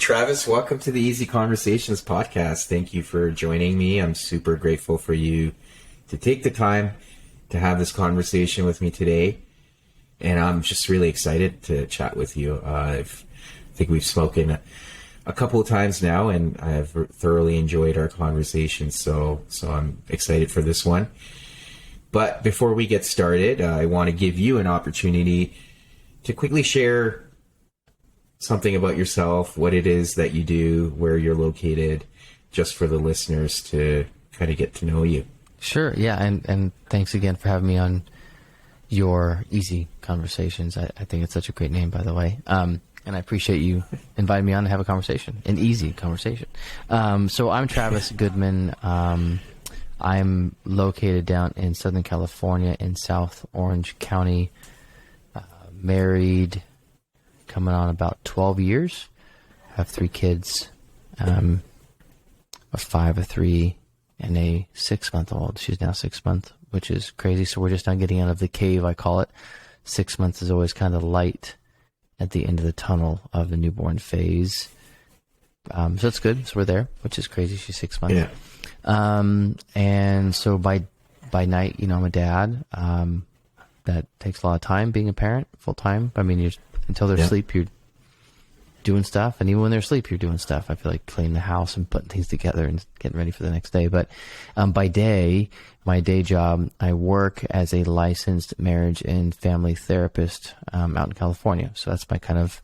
Travis, welcome to the Easy Conversations podcast. Thank you for joining me. I'm super grateful for you to take the time to have this conversation with me today. And I'm just really excited to chat with you. I think we've spoken a couple of times now, and I've thoroughly enjoyed our conversation. So I'm excited for this one. But before we get started, I want to give you an opportunity to quickly share something about yourself, what it is that you do, where you're located, just for the listeners to kind of get to know you. Sure, yeah, and thanks again for having me on your Easy Conversations. I think it's such a great name, by the way. And I appreciate you inviting me on to have a conversation, an easy conversation. So I'm Travis Goodman. I'm located down in Southern California in South Orange County, married, coming on about 12 years. Have 3 kids, a 5, a 3, and a 6-month-old. She's now 6 months, which is crazy. So we're just now getting out of the cave, I call it. 6 months is always kind of light at the end of the tunnel of the newborn phase. So it's good. So we're there, which is crazy. She's 6 months. Yeah. And so by night, I'm a dad. That takes a lot of time being a parent, full time. I mean, until they're asleep, you're doing stuff. And even when they're asleep, you're doing stuff. I feel like cleaning the house and putting things together and getting ready for the next day. But by day, my day job, I work as a licensed marriage and family therapist out in California. So that's my kind of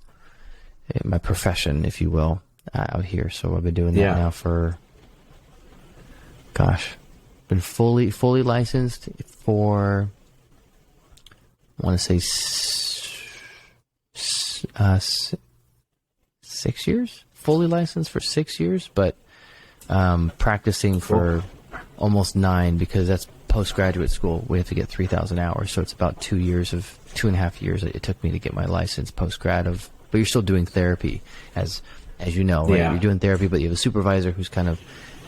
my profession, if you will, out here. So I've been doing that now for, been fully licensed for, I want to say 6 years, fully licensed for 6 years, but practicing for almost 9, because that's postgraduate school. We have to get 3,000 hours, so it's about 2.5 years it took me to get my license postgrad. But you're still doing therapy, as you know, right? You're doing therapy, but you have a supervisor who's kind of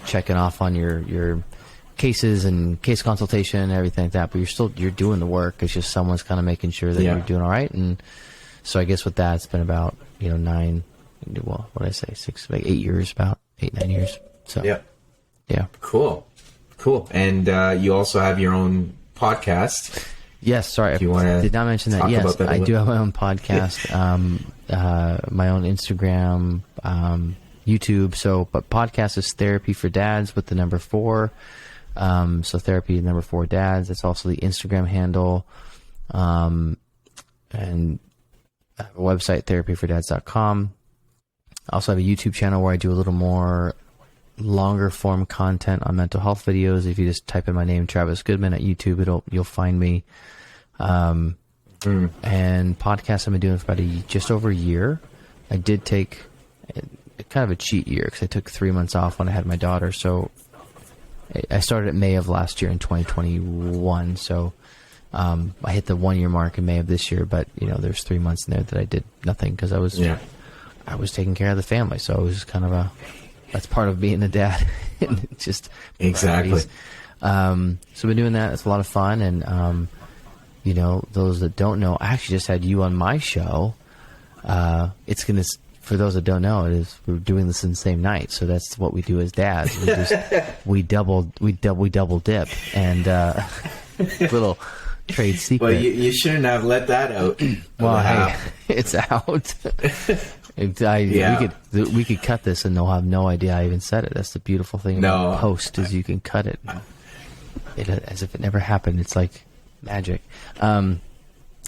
checking off on your cases and case consultation and everything like that. But you're doing the work. It's just someone's kind of making sure that you're doing all right. And so I guess with that, it's been about 9. Well, what did I say? 8 years, about 8-9 years. So yeah. Cool. And you also have your own podcast. Yes, sorry, Do you want to did not mention that. Yes, that I do have my own podcast, my own Instagram, YouTube. So, but podcast is Therapy for Dads with the number 4. So Therapy number 4 Dads. That's also the Instagram handle, and I have a website, therapyfordads.com. I also have a YouTube channel where I do a little more longer form content on mental health videos. If you just type in my name, Travis Goodman, at YouTube, you'll find me. And podcasts I've been doing for about just over a year. I did take kind of a cheat year because I took 3 months off when I had my daughter. So I started at May of last year in 2021. So I hit the 1 year mark in May of this year, but there's 3 months in there that I did nothing because I was taking care of the family. So it was kind of that's part of being a dad. Just exactly. So I've been doing that. It's a lot of fun. And, those that don't know, I actually just had you on my show. For those that don't know, we're doing this in the same night. So that's what we do as dads. We double dip, and little trade secret. Well, you shouldn't have let that out. Well, hey, it's out. We could cut this and they'll have no idea I even said it. That's the beautiful thing about post is you can cut it as if it never happened. It's like magic.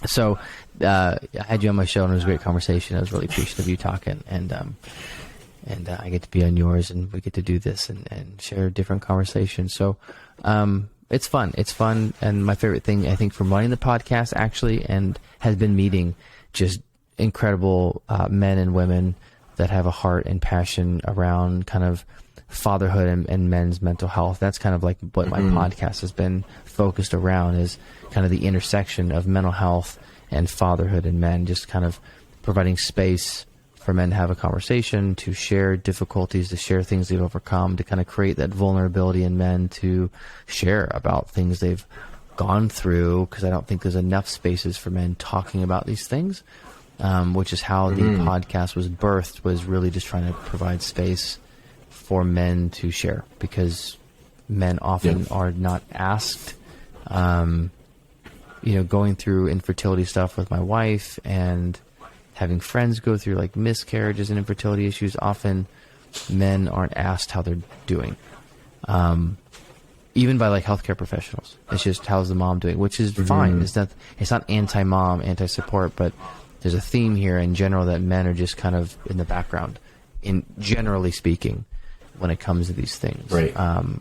So I had you on my show and it was a great conversation. I was really appreciative of you talking, and I get to be on yours and we get to do this and share different conversations. So it's fun. It's fun, and my favorite thing I think from running the podcast actually has been meeting just incredible men and women that have a heart and passion around kind of fatherhood and men's mental health. That's kind of like what my podcast has been focused around, is kind of the intersection of mental health and fatherhood and men, just kind of providing space for men to have a conversation, to share difficulties, to share things they've overcome, to kind of create that vulnerability in men to share about things they've gone through, because I don't think there's enough spaces for men talking about these things. which is how the podcast was birthed, was really just trying to provide space for men to share, because men often are not asked. Going through infertility stuff with my wife and having friends go through like miscarriages and infertility issues, often men aren't asked how they're doing. Even by like healthcare professionals. It's just, how's the mom doing? Which is fine. It's not anti-mom, anti-support, but there's a theme here in general that men are just kind of in the background, in generally speaking, when it comes to these things. Right.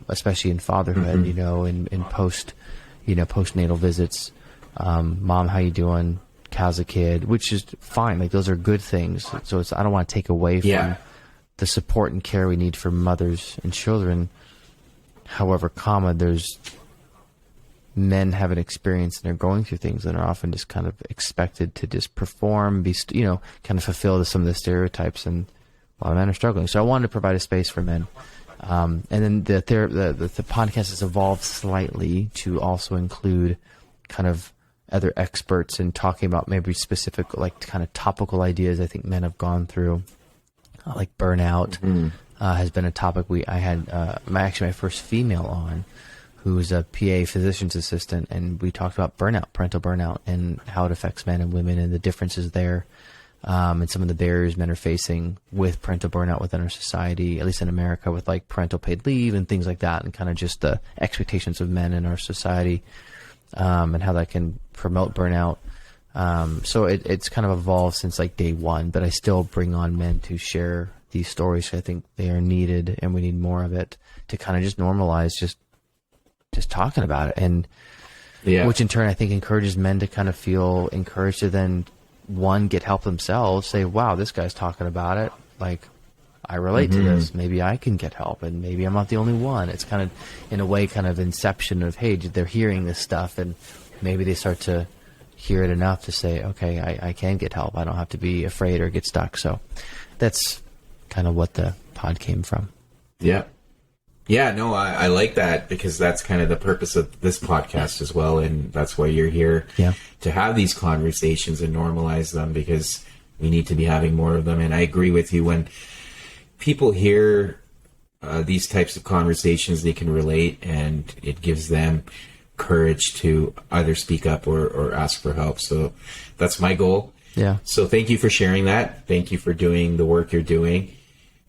Especially in fatherhood, in postnatal visits. Mom, how you doing? How's the kid? Which is fine. Like, those are good things. So I don't want to take away from the support and care we need for mothers and children. However, there's men have an experience and they're going through things and are often just kind of expected to just perform, kind of fulfill some of the stereotypes, and a lot of men are struggling. So I wanted to provide a space for men. And then the podcast has evolved slightly to also include kind of other experts and talking about maybe specific, like, kind of topical ideas I think men have gone through, like burnout. Has been a topic I had my first female on, who's a PA physician's assistant, and we talked about parental burnout, and how it affects men and women and the differences there, and some of the barriers men are facing with parental burnout within our society, at least in America, with like parental paid leave and things like that, and kind of just the expectations of men in our society, and how that can promote burnout. So it's kind of evolved since like day one, but I still bring on men to share these stories. I think they are needed, and we need more of it to kind of just normalize just talking about it, and which in turn I think encourages men to kind of feel encouraged to then, one, get help themselves, say, wow, this guy's talking about it, like, I relate to this, maybe I can get help, and maybe I'm not the only one. It's kind of, in a way, kind of inception of, hey, they're hearing this stuff, and maybe they start to hear it enough to say, okay, I can get help, I don't have to be afraid or get stuck. So that's kind of what the pod came from. I like that, because that's kind of the purpose of this podcast as well, and that's why you're here, to have these conversations and normalize them, because we need to be having more of them. And I agree with you, when people hear these types of conversations, they can relate, and it gives them courage to either speak up or ask for help. So that's my goal. So thank you for sharing that. Thank you for doing the work you're doing.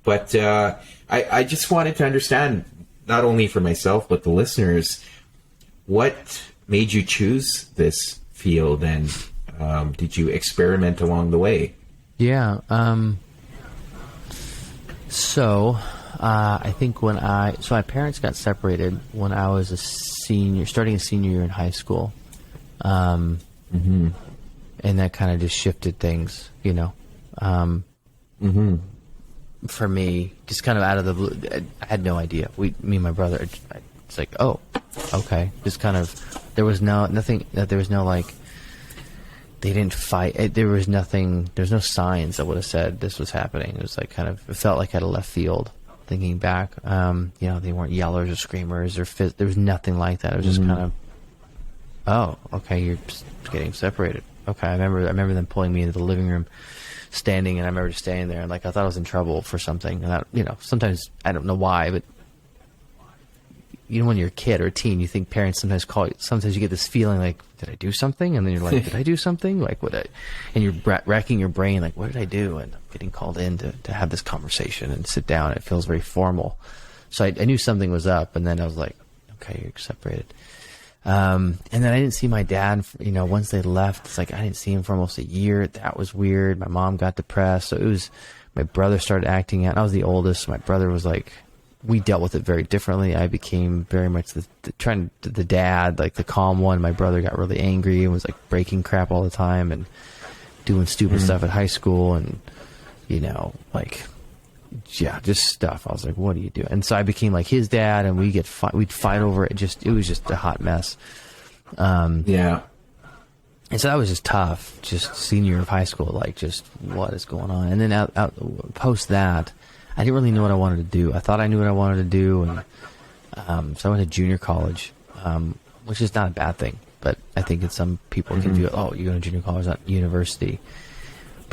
But I just wanted to understand, not only for myself, but the listeners, what made you choose this field, and did you experiment along the way? I think my parents got separated when I was starting a senior year in high school. And that kind of just shifted things, for me, just kind of out of the blue. I had no idea. Me and my brother, it's like, oh, okay. Just kind of, there was nothing, like, they didn't fight. There was no signs that would have said this was happening. It was like it felt like out of left field, thinking back. They weren't yellers or screamers there was nothing like that. It was just kind of, oh, okay, you're just getting separated. Okay, I remember them pulling me into the living room, standing, and I remember just standing there, and like I thought I was in trouble for something. And sometimes I don't know why, but when you're a kid or a teen, you think parents sometimes call you. Sometimes you get this feeling like, did I do something? And then you're like, did I do something? Like, and you're racking your brain, like, what did I do? And I'm getting called in to have this conversation and sit down. It feels very formal. So I knew something was up, and then I was like, okay, you're separated. And then I didn't see my dad, once they left, it's like I didn't see him for almost a year. That was weird. My mom got depressed. So my brother started acting out. I was the oldest. So my brother was like, we dealt with it very differently. I became very much the dad, like the calm one. My brother got really angry and was like breaking crap all the time and doing stupid stuff at high school, and just stuff. I was like, what do you do? And so I became like his dad, and we'd fight over it. It was just a hot mess. And so that was just tough. Just senior of high school, like, just what is going on? And then out post that, I didn't really know what I wanted to do. I thought I knew what I wanted to do, and so I went to junior college, which is not a bad thing. But I think that some people can view it, oh, you're going to junior college, not university.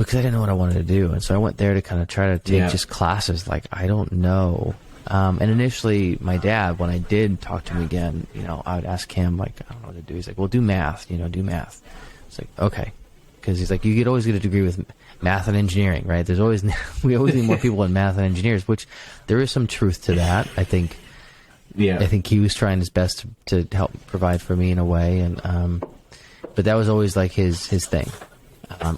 because I didn't know what I wanted to do. And so I went there to kind of try to take just classes. Like, I don't know. And initially, my dad, when I did talk to him again, you know, I would ask him, like, I don't know what to do. He's like, well, do math, you know, do math. It's like, okay. Because he's like, you could always get a degree with math and engineering, right? We always need more people in math and engineers, which there is some truth to that. I think he was trying his best to help provide for me in a way. And, but that was always like his thing.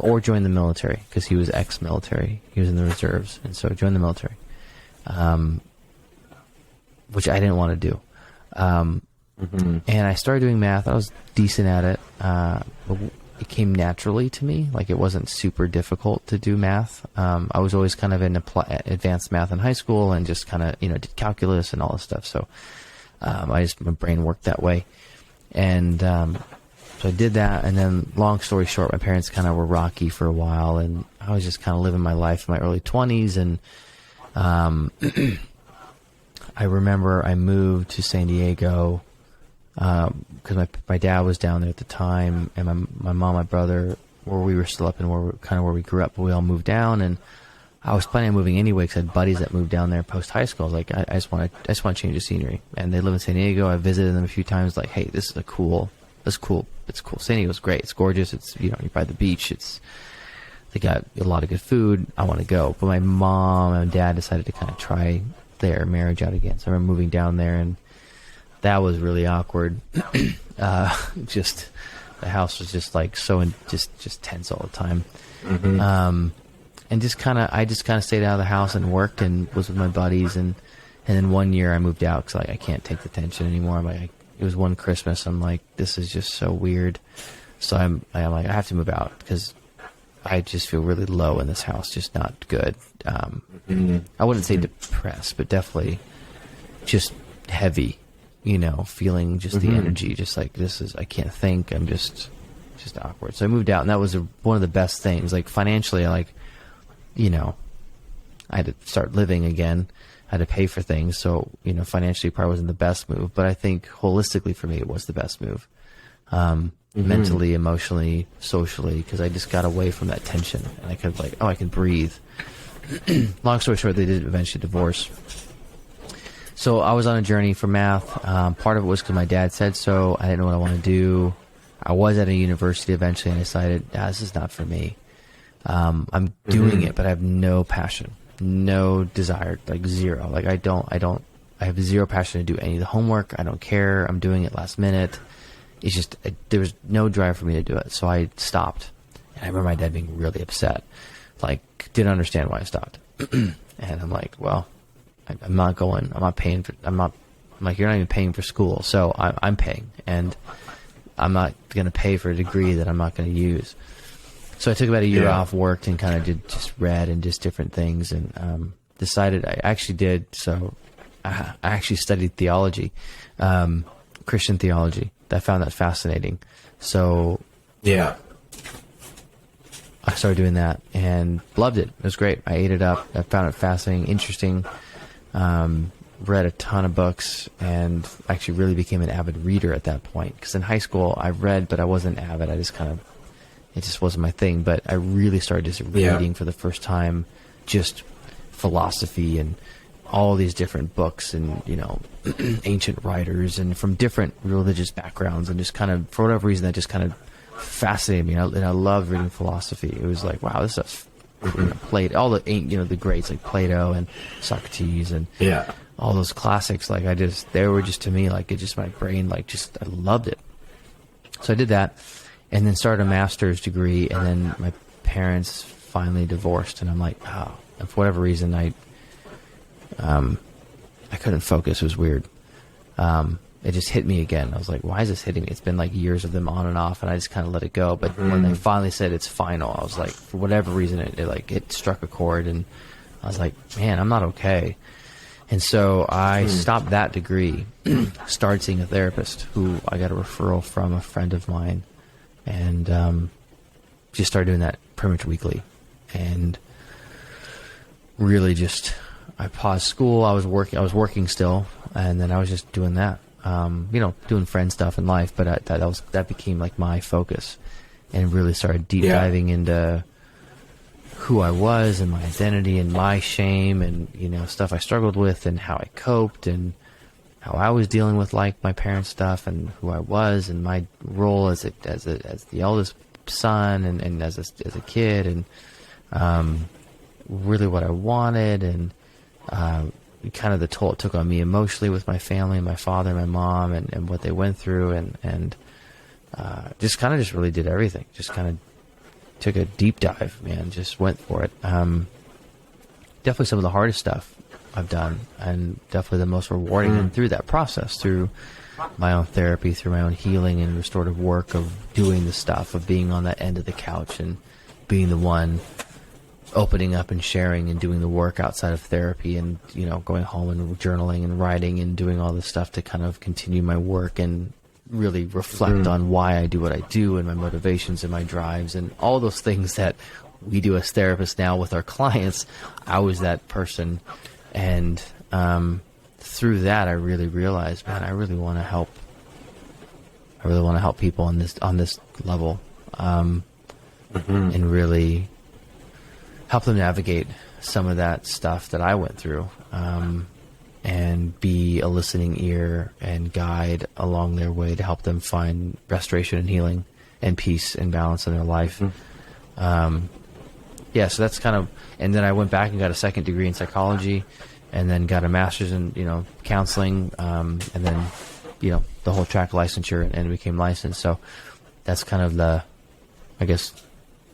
Or join the military, because he was ex-military. He was in the reserves. And so join the military. Which I didn't want to do. And I started doing math. I was decent at it. But it came naturally to me. Like, it wasn't super difficult to do math. I was always kind of in advanced math in high school, and just kind of, you know, did calculus and all this stuff. So my brain worked that way. And so I did that. And then, long story short, my parents kind of were rocky for a while, and I was just kind of living my life in my early 20s. And I remember I moved to San Diego because my dad was down there at the time, and my mom, my brother, where we were still up in where we grew up, but we all moved down. And I was planning on moving anyway because I had buddies that moved down there post high school. I was like, I just want to change the scenery. And they live in San Diego. I visited them a few times. Like, hey, this is cool. It's cool. San Diego's great. It's gorgeous. It's, you know, you're by the beach. They got a lot of good food. I want to go. But my mom and dad decided to kind of try their marriage out again. So I remember moving down there, and that was really awkward. Just the house was just like just tense all the time. And I just kind of stayed out of the house and worked and was with my buddies. And then one year I moved out because I can't take the tension anymore. I'm like, it was one Christmas. I'm like, this is just so weird. So I'm like, I have to move out because I just feel really low in this house, just not good. I wouldn't say depressed, but definitely just heavy, you know, feeling just the energy, just like, I can't think. I'm just awkward. So I moved out, and that was one of the best things. Like, financially, I had to start living again. I had to pay for things. So, you know, financially probably wasn't the best move, but I think holistically for me, it was the best move. Mentally, emotionally, socially, because I just got away from that tension, and I could I can breathe. Long story short, they did eventually divorce. So I was on a journey for math. Part of it was because my dad said so. I didn't know what I want to do. I was at a university eventually, and I decided, this is not for me. I'm doing it, but I have no passion, no desire, like zero. Like, I have zero passion to do any of the homework. I don't care. I'm doing it last minute. It's just, there was no drive for me to do it. So I stopped. And I remember my dad being really upset. Like, didn't understand why I stopped. And I'm like, well, I'm not going. I'm not paying for, I'm like, you're not even paying for school. So I'm paying. And I'm not going to pay for a degree that I'm not going to use. So I took about a year off, worked, and kind of just read and just different things, and decided I actually did. So I actually studied theology, Christian theology. I found that fascinating. So I started doing that and loved it. It was great. I ate it up. I found it fascinating, interesting. Read a ton of books, and actually really became an avid reader at that point. Because in high school I read, but I wasn't avid. It just wasn't my thing. But I really started just reading for the first time, just philosophy and all these different books, and, you know, ancient writers, and from different religious backgrounds, and just kind of, for whatever reason, that just kind of fascinated me. And I loved reading philosophy. It was like, wow, this stuff's, you know, Plato, all the, you know, the greats like Plato and Socrates and all those classics. Like, they were just, to me, like, it just, my brain, like, just, I loved it. So I did that, and then started a master's degree, and then my parents finally divorced, and I'm like, oh, and for whatever reason, I couldn't focus. It was weird. It just hit me again. I was like, why is this hitting me? It's been like years of them on and off, and I just kind of let it go. But when they finally said it's final, I was like, for whatever reason, it struck a chord, and I was like, man, I'm not okay. And so I stopped that degree, started seeing a therapist who I got a referral from a friend of mine, and just started doing that pretty much weekly. And really just, I paused school. I was working still, and then I was just doing that. You know, doing friend stuff in life, but that became like my focus, and really started deep diving into who I was and my identity and my shame and, you know, stuff I struggled with and how I coped and how I was dealing with like my parents' stuff and who I was and my role as the eldest son and as a kid and really what I wanted and kind of the toll it took on me emotionally with my family, my father and my mom and what they went through and just kind of just really did everything. Just kind of took a deep dive, man, just went for it. Definitely some of the hardest stuff I've done and definitely the most rewarding and through that process, through my own therapy, through my own healing and restorative work of doing the stuff, of being on that end of the couch and being the one opening up and sharing and doing the work outside of therapy and, you know, going home and journaling and writing and doing all this stuff to kind of continue my work and really reflect on why I do what I do and my motivations and my drives and all those things that we do as therapists now with our clients. I was that person. And through that, I really realized, man, I really want to help. I really want to help people on this level, and really help them navigate some of that stuff that I went through, and be a listening ear and guide along their way to help them find restoration and healing and peace and balance in their life. Yeah, so that's kind of, and then I went back and got a second degree in psychology and then got a master's in, you know, counseling, and then, you know, the whole track licensure and became licensed. So that's kind of the, I guess,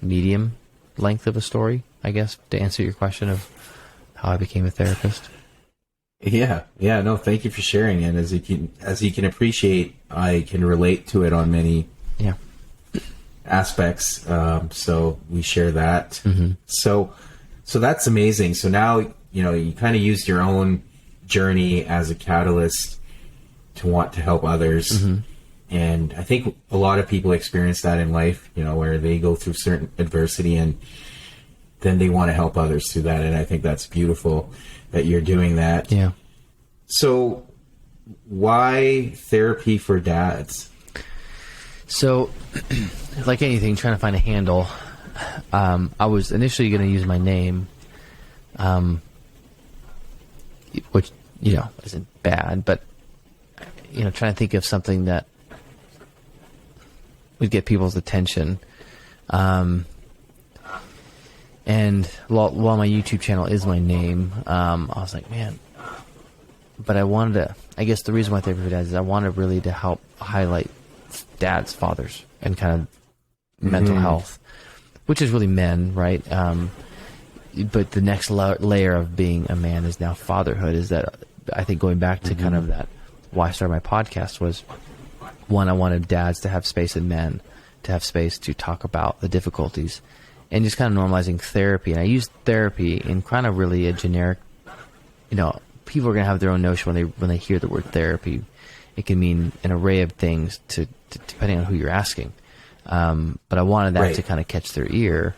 medium length of a story, I guess, to answer your question of how I became a therapist. Yeah. No, thank you for sharing. And as you can appreciate, I can relate to it on many aspects. So we share that. So that's amazing. So now, you know, you kind of used your own journey as a catalyst to want to help others. And I think a lot of people experience that in life, you know, where they go through certain adversity and then they want to help others through that. And I think that's beautiful that you're doing that. Yeah. So why therapy for dads? So like anything, trying to find a handle. I was initially going to use my name, which, you know, isn't bad, but, you know, trying to think of something that would get people's attention. And while my YouTube channel is my name, I was like, man, but I wanted to, I guess the reason why Therapy for Dads is I wanted really to help highlight dads, fathers, and kind of mental health, which is really men, right? But the next layer of being a man is now fatherhood. Is that I think going back to kind of that why I started my podcast was, one, I wanted dads to have space and men to have space to talk about the difficulties and just kind of normalizing therapy. And I used therapy in kind of really a generic, you know, people are going to have their own notion when they hear the word therapy. It can mean an array of things to depending on who you're asking. But I wanted that to kind of catch their ear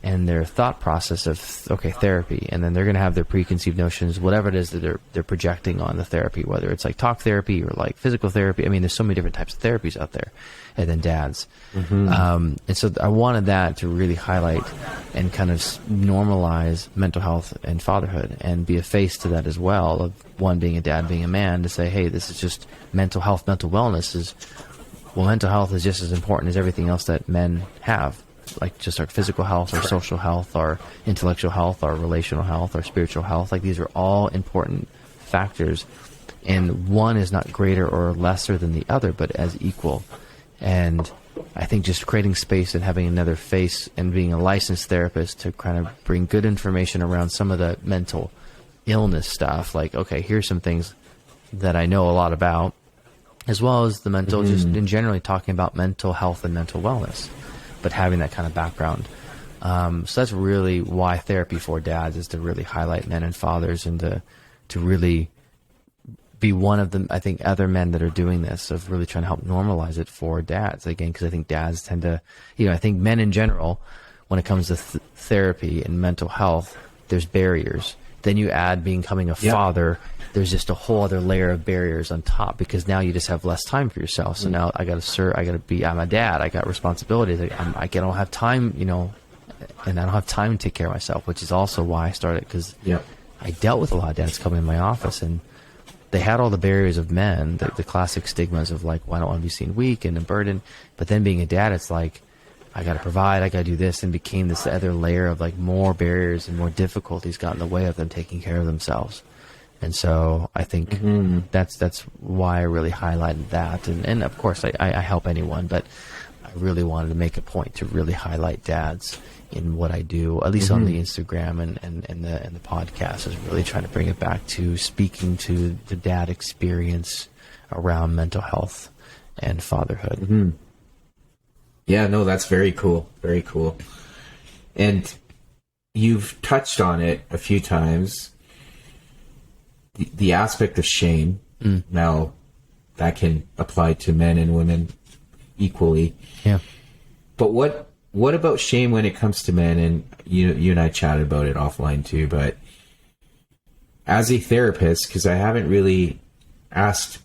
and their thought process of, okay, therapy. And then they're going to have their preconceived notions, whatever it is that they're projecting on the therapy, whether it's like talk therapy or like physical therapy. I mean, there's so many different types of therapies out there. And then dads. And so I wanted that to really highlight and kind of normalize mental health and fatherhood and be a face to that as well, of one being a dad, being a man, to say, hey, this is just mental health, mental wellness is, well, mental health is just as important as everything else that men have, like just our physical health, our social health, our intellectual health, our relational health, our spiritual health. Like these are all important factors, and one is not greater or lesser than the other, but as equal. And I think just creating space and having another face and being a licensed therapist to kind of bring good information around some of the mental illness stuff, like, okay, here's some things that I know a lot about, as well as the mental, just in generally talking about mental health and mental wellness, but having that kind of background. So that's really why Therapy for Dads is to really highlight men and fathers and to really be one of the, I think, other men that are doing this, of really trying to help normalize it for dads. Again, because I think dads tend to, you know, I think men in general, when it comes to therapy and mental health, there's barriers. Then you add becoming a father, there's just a whole other layer of barriers on top, because now you just have less time for yourself. So now I'm a dad, I got responsibilities. I don't have time, you know, and I don't have time to take care of myself, which is also why I started, because I dealt with a lot of dads coming in my office, and they had all the barriers of men, the classic stigmas of like, well, I don't want to be seen weak and a burden. But then being a dad, it's like, I got to provide, I got to do this, and became this other layer of like more barriers and more difficulties got in the way of them taking care of themselves. And so I think that's why I really highlighted that. And of course I help anyone, but I really wanted to make a point to really highlight dads in what I do, at least on the Instagram and the podcast, is really trying to bring it back to speaking to the dad experience around mental health and fatherhood. Yeah, no, that's very cool. Very cool. And you've touched on it a few times. The aspect of shame. Now, that can apply to men and women equally. Yeah. But what about shame when it comes to men? And you and I chatted about it offline too, but as a therapist, because I haven't really asked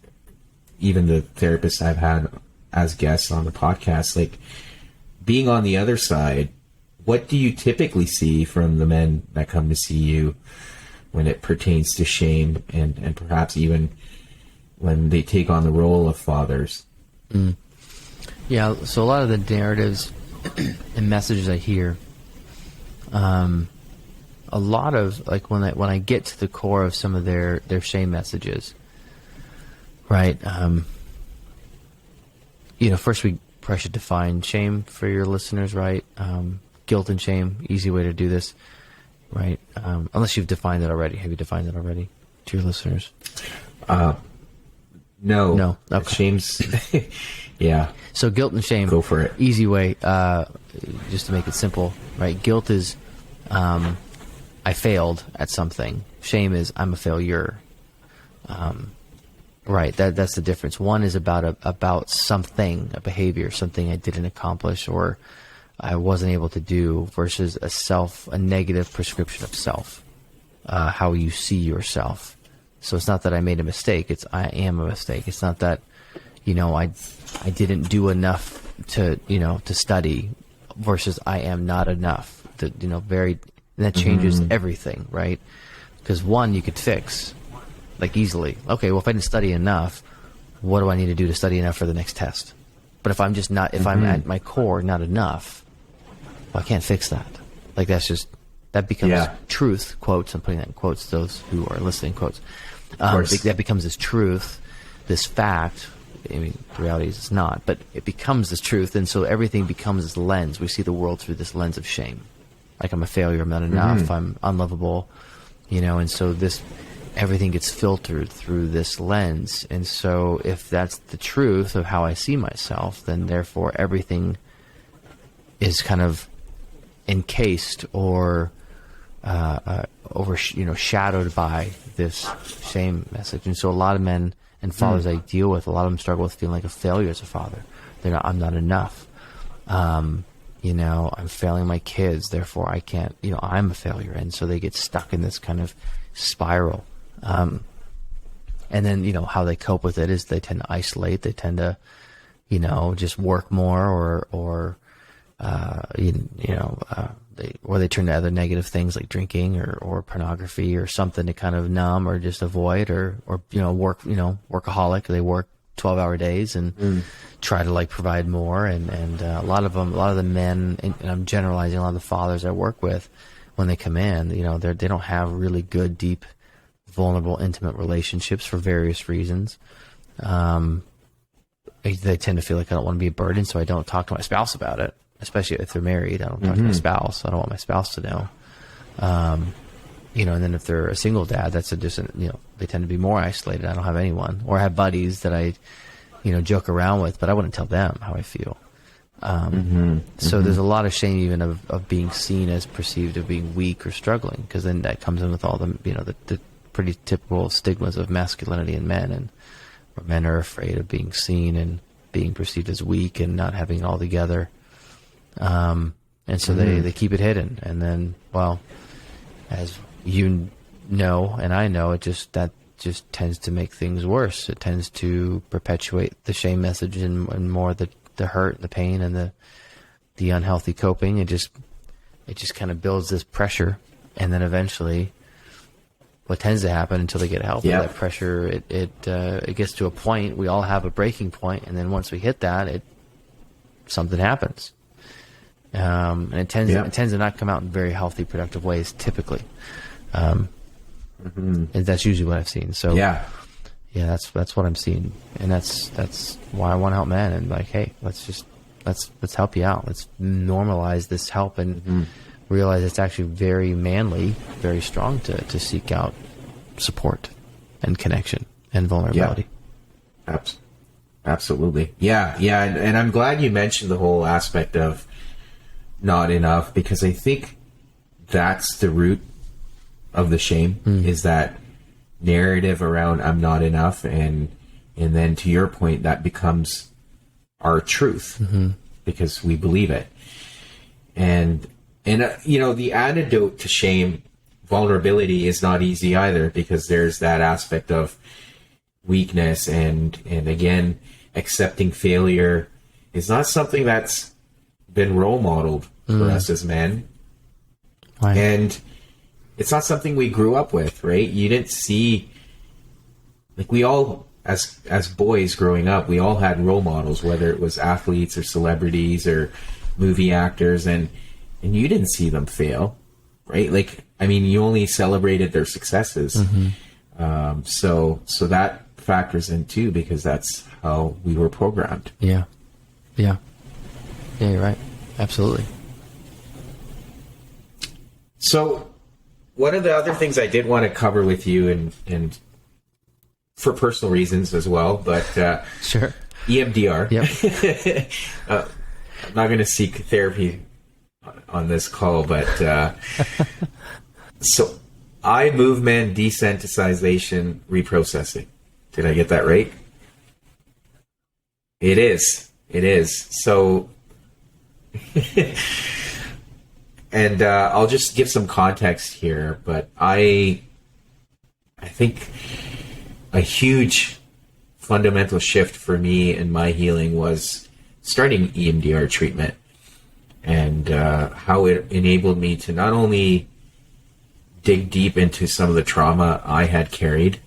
even the therapists I've had as guests on the podcast, like being on the other side, what do you typically see from the men that come to see you when it pertains to shame, and perhaps even when they take on the role of fathers? Yeah, so a lot of the narratives and messages I hear, a lot of, like, when I get to the core of some of their shame messages, right? First we probably should define shame for your listeners, right? Guilt and shame, easy way to do this, right? Unless you've defined it already. Have you defined it already to your listeners? No. Okay. Shame's, yeah. So guilt and shame. Go for it. Easy way, just to make it simple, right? Guilt is, I failed at something. Shame is, I'm a failure. Right. That's the difference. One is about something, a behavior, something I didn't accomplish or I wasn't able to do, versus a negative prescription of self, how you see yourself. So it's not that I made a mistake. It's I am a mistake. It's not that, I didn't do enough to study, versus I am not enough. And that changes everything, right? Because one, you could fix, like, easily. Okay, well, if I didn't study enough, what do I need to do to study enough for the next test? But if I'm just not, if I'm at my core not enough, well, I can't fix that. Like, that becomes truth, quotes. I'm putting that in quotes, those who are listening, quotes. That becomes this truth, this fact. I mean, the reality is it's not, but it becomes this truth, and so everything becomes this lens. We see the world through this lens of shame. Like, I'm a failure, I'm not enough, I'm unlovable, and so everything gets filtered through this lens. And so if that's the truth of how I see myself, then therefore everything is kind of encased or shadowed by this shame message. And so a lot of men and fathers I deal with, a lot of them struggle with feeling like a failure as a father. I'm not enough. I'm failing my kids, therefore I can't, I'm a failure. And so they get stuck in this kind of spiral. And then, how they cope with it is they tend to isolate. They tend to, just work more or they turn to other negative things like drinking or pornography or something to kind of numb or just avoid or workaholic. They work 12-hour days and try to provide more. And a lot of the men, and I'm generalizing, a lot of the fathers I work with, when they come in, they don't have really good, deep, vulnerable, intimate relationships for various reasons. They tend to feel like I don't want to be a burden, so I don't talk to my spouse about it, especially if they're married. I don't talk to my spouse. I don't want my spouse to know. And then if they're a single dad, that's they tend to be more isolated. I don't have anyone, or I have buddies that I, joke around with, but I wouldn't tell them how I feel. So there's a lot of shame even of being seen as perceived of being weak or struggling, because then that comes in with all the pretty typical stigmas of masculinity in men, and where men are afraid of being seen and being perceived as weak and not having it all together. And so they keep it hidden. And then, well, as you know, and I know, that just tends to make things worse. It tends to perpetuate the shame message and more the hurt, the pain, and the unhealthy coping. It just it just kind of builds this pressure, and then eventually what tends to happen until they get help, that pressure, it gets to a point. We all have a breaking point, and then once we hit that, something happens. And it tends to not come out in very healthy, productive ways typically. And that's usually what I've seen. So that's what I'm seeing, and that's why I want to help men. And like, hey, let's help you out. Let's normalize this help and realize it's actually very manly, very strong to seek out support and connection and vulnerability. Absolutely. Yeah. And I'm glad you mentioned the whole aspect of not enough, because I think that's the root of the shame, is that narrative around I'm not enough, and then to your point, that becomes our truth because we believe it. And the antidote to shame, vulnerability, is not easy either, because there's that aspect of weakness, and again, accepting failure is not something that's been role modeled for us as men. Right. And it's not something we grew up with, right? You didn't see, like, we all, as boys growing up, we all had role models, whether it was athletes or celebrities or movie actors, and you didn't see them fail, right? Like, I mean, you only celebrated their successes. So that factors in too, because that's how we were programmed. Yeah, you're right. Absolutely. So one of the other things I did want to cover with you, and for personal reasons as well, but sure, EMDR. Yep. I'm not going to seek therapy on this call, but so eye movement desensitization reprocessing. Did I get that right? It is. So, and I'll just give some context here, but I think a huge fundamental shift for me in my healing was starting EMDR treatment, and how it enabled me to not only dig deep into some of the trauma I had carried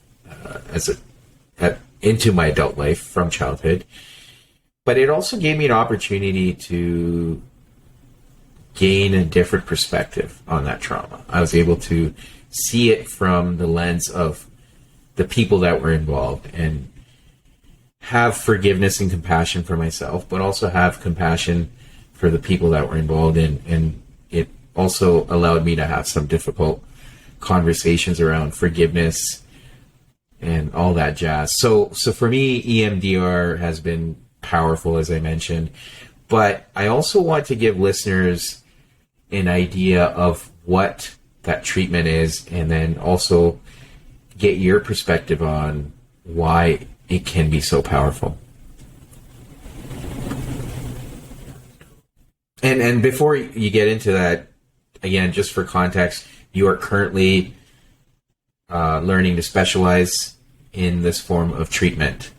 into my adult life from childhood, but it also gave me an opportunity to gain a different perspective on that trauma. I was able to see it from the lens of the people that were involved, and have forgiveness and compassion for myself, but also have compassion for the people that were involved in. And it also allowed me to have some difficult conversations around forgiveness and all that jazz. So for me, EMDR has been powerful, as I mentioned, but I also want to give listeners an idea of what that treatment is, and then also get your perspective on why it can be so powerful. And before you get into that, again, just for context, you are currently learning to specialize in this form of treatment.